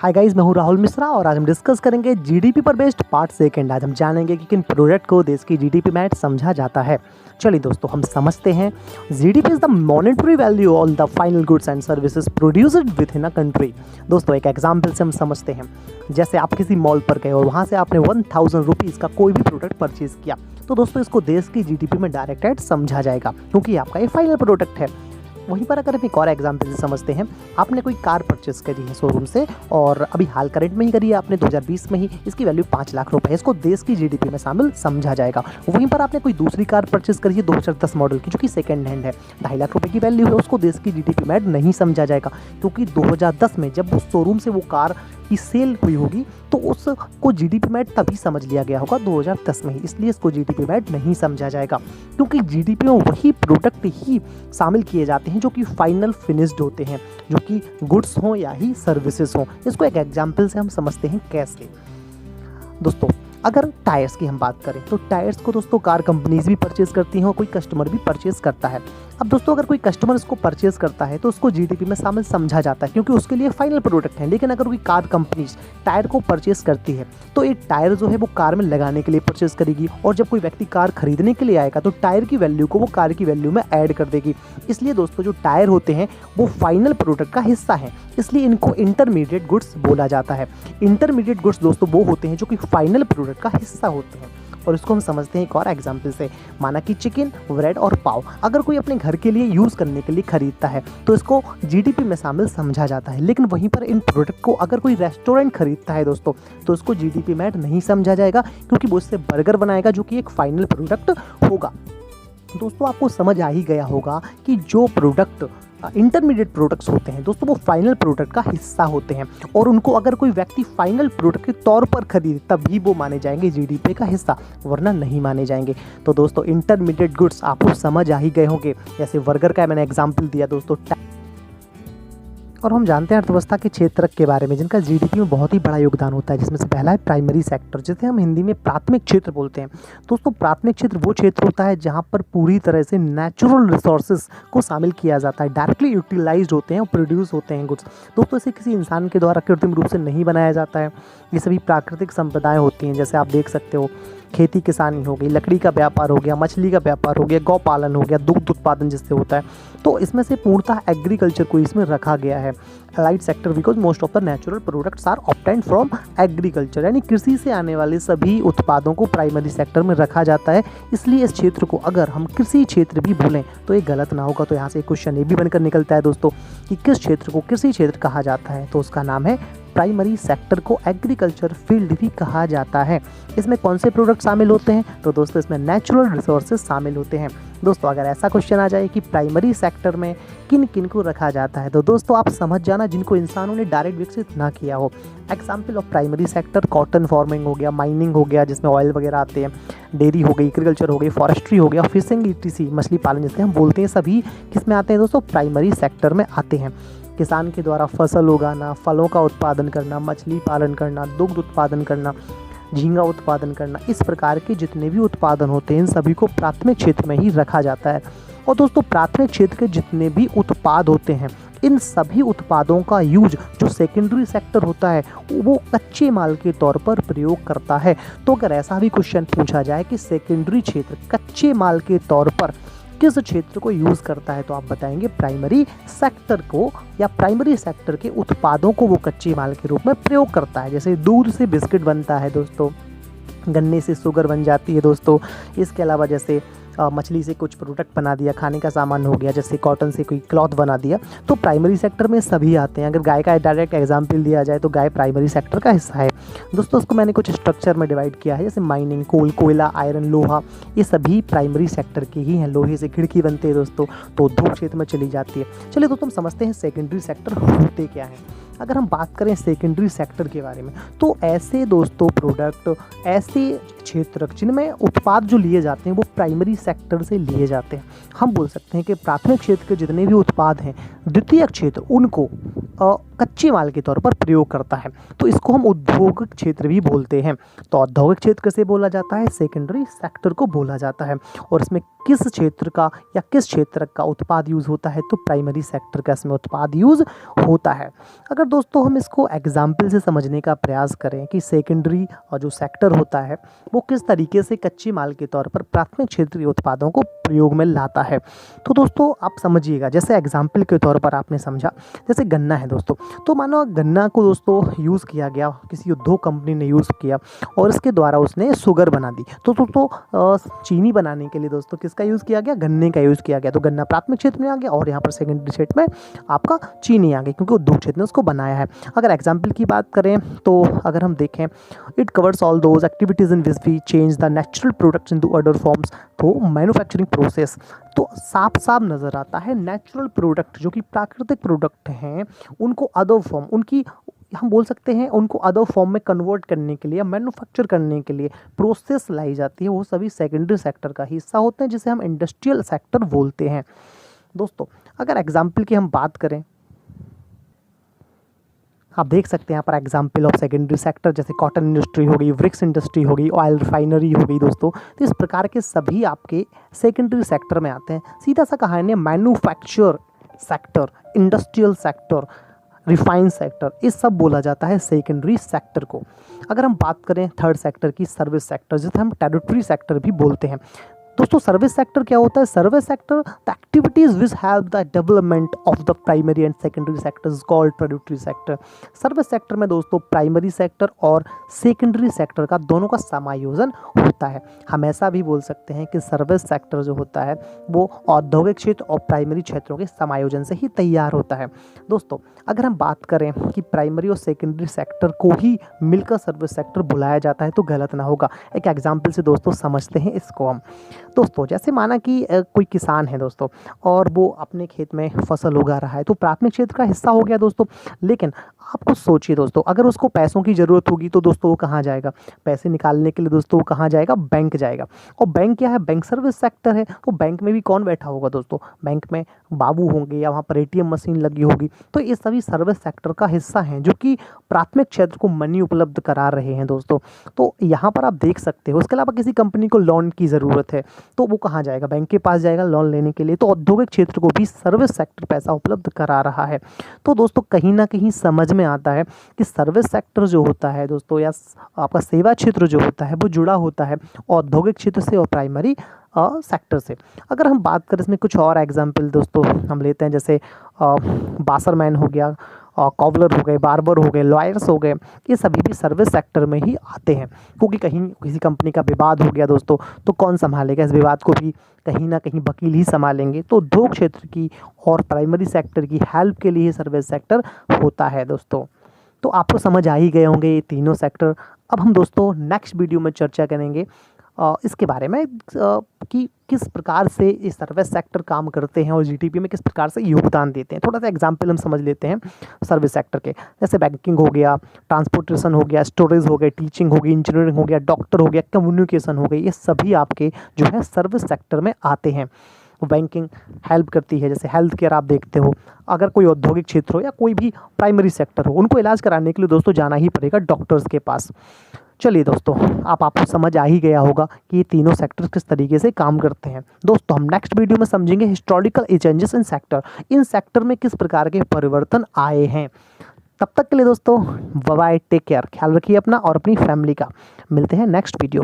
Hi guys, मैं हूं राहुल मिश्रा और आज हम डिस्कस करेंगे जीडीपी पर बेस्ड पार्ट सेकंड। आज हम जानेंगे कि किन प्रोडक्ट को देश की जीडीपी में समझा जाता है। चलिए दोस्तों, हम समझते हैं। GDP is the monetary value all the final goods and services produced with in a country. दोस्तों, एक एग्जांपल से हम समझते हैं। जैसे आप किसी मॉल पर गए और वहाँ से आपने 1000 रुपीज़ का कोई भी प्रोडक्ट परचेज किया, तो दोस्तों इसको देश की जीडीपी में डायरेक्ट ऐड समझा जाएगा, क्योंकि आपका ये फाइनल प्रोडक्ट है। वहीं पर अगर हम एक और एग्जाम्पल से समझते हैं, आपने कोई कार परचेस करी है शोरूम से और अभी हाल करंट में ही करी है आपने 2020 में ही, इसकी वैल्यू 5 लाख रुपए है, इसको देश की जीडीपी में शामिल समझा जाएगा। वहीं पर आपने कोई दूसरी कार परचेस करी है 2010 मॉडल की, जो कि सेकंड हैंड है, 2.5 लाख रुपए की वैल्यू है, उसको देश की जीडीपी में नहीं समझा जाएगा, क्योंकि 2010 में जब उस शोरूम से वो कार की सेल हुई होगी तो उसको जीडीपी में तभी समझ लिया गया होगा 2010 में ही, इसलिए इसको जीडीपी में नहीं समझा जाएगा, क्योंकि जीडीपी में वही प्रोडक्ट ही शामिल किए जाते हैं जो कि फाइनल फिनिश्ड होते हैं, जो कि गुड्स हों या ही सर्विसेज हों। इसको एक एग्जांपल से हम समझते हैं कैसे। दोस्तों, अगर टायर्स की हम बात करें तो टायर्स को दोस्तों कार कंपनीज भी परचेज करती हैं और कोई कस्टमर भी परचेज करता है। अब दोस्तों, अगर कोई कस्टमर इसको परचेज करता है तो उसको जीडीपी में शामिल समझा जाता है, क्योंकि उसके लिए फाइनल प्रोडक्ट है। लेकिन अगर कोई कार कंपनी टायर को परचेज करती है तो ये टायर जो है वो कार में लगाने के लिए परचेज करेगी, और जब कोई व्यक्ति कार खरीदने के लिए आएगा तो टायर की वैल्यू को वो कार की वैल्यू में ऐड कर देगी। इसलिए दोस्तों, जो टायर होते हैं वो फाइनल प्रोडक्ट का हिस्सा है, इसलिए इनको इंटरमीडिएट गुड्स बोला जाता है। इंटरमीडिएट गुड्स दोस्तों वो होते हैं जो कि फाइनल प्रोडक्ट का हिस्सा होते हैं, और इसको हम समझते हैं एक और एग्जाम्पल से। माना कि चिकन, ब्रेड और पाव अगर कोई अपने घर के लिए यूज़ करने के लिए खरीदता है तो इसको जीडीपी में शामिल समझा जाता है। लेकिन वहीं पर इन प्रोडक्ट को अगर कोई रेस्टोरेंट खरीदता है दोस्तों, तो उसको जीडीपी में नहीं समझा जाएगा, क्योंकि वो उससे बर्गर बनाएगा जो कि एक फाइनल प्रोडक्ट होगा। दोस्तों, आपको समझ आ ही गया होगा कि जो प्रोडक्ट इंटरमीडिएट प्रोडक्ट्स होते हैं दोस्तों वो फाइनल प्रोडक्ट का हिस्सा होते हैं, और उनको अगर कोई व्यक्ति फाइनल प्रोडक्ट के तौर पर खरीदे तभी वो माने जाएंगे जीडीपी का हिस्सा, वरना नहीं माने जाएंगे। तो दोस्तों, इंटरमीडिएट गुड्स आपको समझ आ ही गए होंगे। जैसे बर्गर का मैंने एग्जाम्पल दिया दोस्तों, और हम जानते हैं अर्थव्यवस्था के क्षेत्र के बारे में जिनका जीडीपी में बहुत ही बड़ा योगदान होता है, जिसमें से पहला है प्राइमरी सेक्टर, जिसे हम हिंदी में प्राथमिक क्षेत्र बोलते हैं। दोस्तों, प्राथमिक क्षेत्र वो क्षेत्र होता है जहां पर पूरी तरह से नेचुरल रिसोर्सेज को शामिल किया जाता है, डायरेक्टली यूटिलाइज्ड होते हैं और प्रोड्यूस होते हैं गुड्स। दोस्तों, इसे किसी इंसान के द्वारा कृत्रिम रूप से नहीं बनाया जाता है। ये सभी प्राकृतिक संपदाएँ होती हैं, जैसे आप देख सकते हो खेती किसानी हो गई, लकड़ी का व्यापार हो गया, मछली का व्यापार हो गया, गौ पालन हो गया, दुग्ध उत्पादन जिससे होता है। तो इसमें से पूर्णतः एग्रीकल्चर को इसमें रखा गया है, allied sector, because most of the natural products are obtained from agriculture, यानी कृषि से आने वाले सभी उत्पादों को प्राइमरी सेक्टर में रखा जाता है। इसलिए इस क्षेत्र को अगर हम कृषि क्षेत्र भी बोलें तो ये गलत ना होगा। तो यहाँ से क्वेश्चन ये भी बनकर निकलता है दोस्तों कि किस क्षेत्र को कृषि क्षेत्र कहा जाता है, तो उसका नाम है प्राइमरी सेक्टर को एग्रीकल्चर फील्ड भी कहा जाता है। इसमें कौन से प्रोडक्ट शामिल होते हैं, तो दोस्तों इसमें नेचुरल रिसोर्सेज शामिल होते हैं। दोस्तों, अगर ऐसा क्वेश्चन आ जाए कि प्राइमरी सेक्टर में किन किन को रखा जाता है, तो दोस्तों आप समझ जाना जिनको इंसानों ने डायरेक्ट विकसित ना किया हो। Example of primary sector cotton farming हो गया, माइनिंग हो गया जिसमें ऑयल वगैरह आते हैं, डेयरी हो गई, एग्रीकल्चर हो गई, फॉरेस्ट्री हो गया, फिशिंग ईटीसी मछली पालन जिसे हम बोलते हैं, सभी किस में आते हैं दोस्तों, प्राइमरी सेक्टर में आते हैं। किसान के द्वारा फसल उगाना, फलों का उत्पादन करना, मछली पालन करना, दुग्ध उत्पादन करना, झींगा उत्पादन करना, इस प्रकार के जितने भी उत्पादन होते हैं इन सभी को प्राथमिक क्षेत्र में ही रखा जाता है। और दोस्तों, प्राथमिक क्षेत्र के जितने भी उत्पाद होते हैं इन सभी उत्पादों का यूज जो सेकेंडरी सेक्टर होता है वो कच्चे माल के तौर पर प्रयोग करता है। तो अगर ऐसा भी क्वेश्चन पूछा जाए कि सेकेंडरी क्षेत्र कच्चे माल के तौर पर किस क्षेत्र को यूज़ करता है, तो आप बताएंगे प्राइमरी सेक्टर को, या प्राइमरी सेक्टर के उत्पादों को वो कच्चे माल के रूप में प्रयोग करता है। जैसे दूध से बिस्किट बनता है दोस्तों, गन्ने से शुगर बन जाती है दोस्तों, इसके अलावा जैसे मछली से कुछ प्रोडक्ट बना दिया, खाने का सामान हो गया, जैसे कॉटन से कोई क्लॉथ बना दिया, तो प्राइमरी सेक्टर में सभी आते हैं। अगर गाय का डायरेक्ट एग्जांपल दिया जाए तो गाय प्राइमरी सेक्टर का हिस्सा है दोस्तों। उसको मैंने कुछ स्ट्रक्चर में डिवाइड किया है, जैसे माइनिंग, कोयला, आयरन, लोहा, ये सभी प्राइमरी सेक्टर के ही हैं। लोहे से खिड़की बनते हैं दोस्तों, तो उद्योग क्षेत्र में चली जाती है। चलिए दोस्तों, हम समझते हैं सेकेंडरी सेक्टर होते क्या हैं। अगर हम बात करें सेकेंडरी सेक्टर के बारे में, तो ऐसे दोस्तों प्रोडक्ट, ऐसे क्षेत्र जिनमें उत्पाद जो लिए जाते हैं वो प्राइमरी सेक्टर से लिए जाते हैं। हम बोल सकते हैं कि प्राथमिक क्षेत्र के जितने भी उत्पाद हैं, द्वितीयक क्षेत्र उनको कच्चे माल के तौर पर प्रयोग करता है, तो इसको हम औद्योगिक क्षेत्र भी बोलते हैं। तो औद्योगिक क्षेत्र कैसे बोला जाता है? सेकेंडरी सेक्टर को बोला जाता है। और इसमें किस क्षेत्र का या किस क्षेत्र का उत्पाद यूज़ होता है? तो प्राइमरी सेक्टर का इसमें उत्पाद यूज़ होता है। अगर दोस्तों हम इसको एग्जाम्पल से समझने का प्रयास करें कि सेकेंडरी और जो सेक्टर होता है वो किस तरीके से कच्चे माल के तौर पर प्राथमिक क्षेत्रीय उत्पादों को प्रयोग में लाता है, तो दोस्तों आप समझिएगा। जैसे एग्जाम्पल के तौर पर आपने समझा, जैसे गन्ना है दोस्तों, तो मानो गन्ना को दोस्तों यूज़ किया गया, किसी उद्योग कंपनी ने यूज़ किया और इसके द्वारा उसने शुगर बना दी। तो दोस्तों चीनी बनाने के लिए दोस्तों किसका यूज़ किया गया? गन्ने का यूज़ किया गया। तो गन्ना प्राथमिक क्षेत्र में आ गया और यहाँ पर सेकेंडरी क्षेत्र में आपका चीनी आ गई, क्योंकि उद्योग क्षेत्र ने उसको बनाया है। अगर एग्जाम्पल की बात करें तो अगर हम देखें, it covers all those activities in which we change the natural products into other forms. तो मैन्युफैक्चरिंग प्रोसेस, तो साफ साफ नज़र आता है नेचुरल प्रोडक्ट जो कि प्राकृतिक प्रोडक्ट हैं उनको अदर फॉर्म, उनकी हम बोल सकते हैं उनको अदर फॉर्म में कन्वर्ट करने के लिए या मैन्युफैक्चर करने के लिए प्रोसेस लाई जाती है, वो सभी सेकेंडरी सेक्टर का हिस्सा होते हैं, जिसे हम इंडस्ट्रियल सेक्टर बोलते हैं। दोस्तों अगर एग्जाम्पल की हम बात करें, आप देख सकते हैं यहाँ पर एग्जाम्पल ऑफ सेकेंडरी सेक्टर, जैसे कॉटन इंडस्ट्री हो गई, ब्रिक्स इंडस्ट्री हो गई, ऑयल रिफाइनरी हो गई दोस्तों। तो इस प्रकार के सभी आपके सेकेंडरी सेक्टर में आते हैं। सीधा सा कहा है manufacture sector, industrial sector, refine sector, ये सब बोला जाता है सेकेंडरी सेक्टर को। अगर हम बात करें थर्ड सेक्टर की, सर्विस सेक्टर, जिसे हम टेरिटरी सेक्टर भी बोलते हैं। दोस्तों सर्विस सेक्टर क्या होता है? Service sector the activities which help the development of the primary and secondary sectors called territory sector. Service sector में दोस्तों प्राइमरी सेक्टर और सेकेंडरी सेक्टर का दोनों का समायोजन होता है। हम ऐसा भी बोल सकते हैं कि सर्विस सेक्टर जो होता है वो औद्योगिक क्षेत्र और प्राइमरी क्षेत्रों के समायोजन से ही तैयार होता है। दोस्तों अगर हम बात करें कि प्राइमरी और सेकेंडरी सेक्टर को ही मिलकर सर्विस सेक्टर बुलाया जाता है तो गलत ना होगा। एक एग्जाम्पल से दोस्तों समझते हैं इसको हम। दोस्तों जैसे माना कि कोई किसान है दोस्तों और वो अपने खेत में फसल उगा रहा है, तो प्राथमिक क्षेत्र का हिस्सा हो गया दोस्तों। लेकिन आपको सोचिए दोस्तों, अगर उसको पैसों की ज़रूरत होगी तो दोस्तों वो कहाँ जाएगा? पैसे निकालने के लिए दोस्तों वो कहाँ जाएगा? बैंक जाएगा। और बैंक क्या है? बैंक सर्विस सेक्टर है। तो बैंक में भी कौन बैठा होगा दोस्तों? बैंक में बाबू होंगे या वहाँ पर एटीएम मशीन लगी होगी। तो ये सभी सर्विस सेक्टर का हिस्सा हैं जो कि प्राथमिक क्षेत्र को मनी उपलब्ध करा रहे हैं दोस्तों। तो यहाँ पर आप देख सकते हो। इसके अलावा किसी कंपनी को लोन की ज़रूरत है तो वो कहाँ जाएगा? बैंक के पास जाएगा लोन लेने के लिए। तो औद्योगिक क्षेत्र को भी सर्विस सेक्टर पैसा उपलब्ध करा रहा है। तो दोस्तों कहीं ना कहीं समझ में आता है कि सर्विस सेक्टर जो होता है दोस्तों, या आपका सेवा क्षेत्र जो होता है वो जुड़ा होता है औद्योगिक क्षेत्र से और प्राइमरी सेक्टर से। अगर हम बात करें इसमें कुछ और एग्जाम्पल दोस्तों हम लेते हैं, जैसे बासरमैन हो गया, कॉबलर हो गए, बार्बर हो गए, लॉयर्स हो गए, ये सभी भी सर्विस सेक्टर में ही आते हैं। क्योंकि कहीं किसी कंपनी का विवाद हो गया दोस्तों तो कौन संभालेगा? इस विवाद को भी कहीं ना कहीं वकील ही संभालेंगे। तो उद्योग क्षेत्र की और प्राइमरी सेक्टर की हेल्प के लिए सर्विस सेक्टर होता है दोस्तों। तो आपको समझ आ ही गए होंगे ये तीनों सेक्टर। अब हम दोस्तों नेक्स्ट वीडियो में चर्चा करेंगे इसके बारे में कि किस प्रकार से ये सर्विस सेक्टर काम करते हैं और जीडीपी में किस प्रकार से योगदान देते हैं। थोड़ा सा एग्जांपल हम समझ लेते हैं सर्विस सेक्टर के, जैसे बैंकिंग हो गया, ट्रांसपोर्टेशन हो गया, स्टोरेज हो गया, टीचिंग हो गई, इंजीनियरिंग हो गया, डॉक्टर हो गया, कम्युनिकेशन हो गई, ये सभी आपके जो है सर्विस सेक्टर में आते हैं। बैंकिंग हेल्प करती है, जैसे हेल्थ केयर आप देखते हो, अगर कोई औद्योगिक क्षेत्र हो या कोई भी प्राइमरी सेक्टर हो, उनको इलाज कराने के लिए दोस्तों जाना ही पड़ेगा डॉक्टर्स के पास। चलिए दोस्तों आपको समझ आ ही गया होगा कि ये तीनों सेक्टर किस तरीके से काम करते हैं। दोस्तों हम नेक्स्ट वीडियो में समझेंगे historical changes in sector, in sector में किस प्रकार के परिवर्तन आए हैं। तब तक के लिए दोस्तों बाय बाय, टेक केयर, ख्याल रखिए अपना और अपनी फैमिली का। मिलते हैं नेक्स्ट वीडियो।